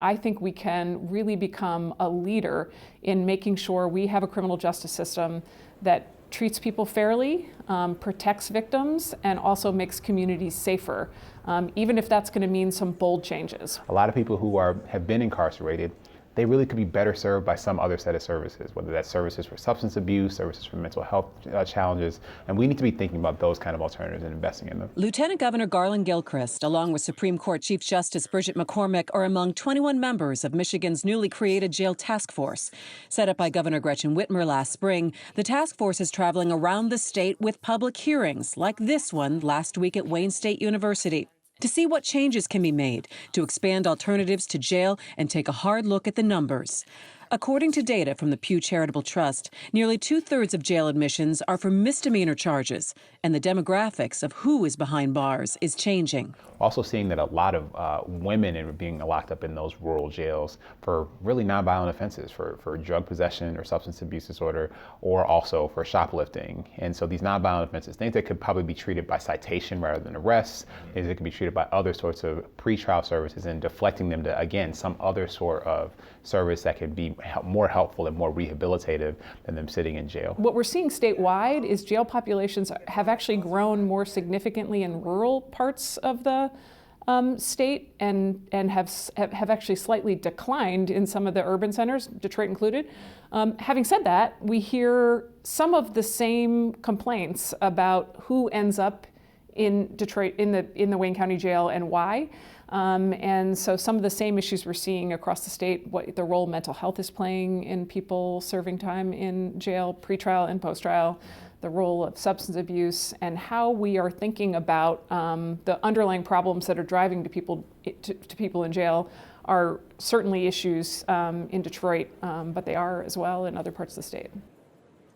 I think we can really become a leader in making sure we have a criminal justice system that treats people fairly, protects victims, and also makes communities safer, even if that's going to mean some bold changes. A lot of people who have been incarcerated, they really could be better served by some other set of services, whether that's services for substance abuse, services for mental health challenges, and we need to be thinking about those kind of alternatives and investing in them. Lieutenant Governor Garlin Gilchrist, along with Supreme Court Chief Justice Bridget McCormack, are among 21 members of Michigan's newly created jail task force. Set up by Governor Gretchen Whitmer last spring, the task force is traveling around the state with public hearings, like this one last week at Wayne State University, to see what changes can be made to expand alternatives to jail and take a hard look at the numbers. According to data from the Pew Charitable Trust, nearly 2/3 of jail admissions are for misdemeanor charges, and the demographics of who is behind bars is changing. Also seeing that a lot of women are being locked up in those rural jails for really nonviolent offenses, for drug possession or substance abuse disorder, or also for shoplifting. And so these nonviolent offenses, things that could probably be treated by citation rather than arrests, things that could be treated by other sorts of pretrial services, and deflecting them to, again, some other sort of service that could be more helpful and more rehabilitative than them sitting in jail. What we're seeing statewide is jail populations have actually grown more significantly in rural parts of the state and have actually slightly declined in some of the urban centers, Detroit included. Having said that, we hear some of the same complaints about who ends up in Detroit, in the Wayne County Jail, and why. And so some of the same issues we're seeing across the state, what the role mental health is playing in people serving time in jail, pretrial and post-trial, the role of substance abuse, and how we are thinking about the underlying problems that are driving to people in jail are certainly issues in Detroit, but they are as well in other parts of the state.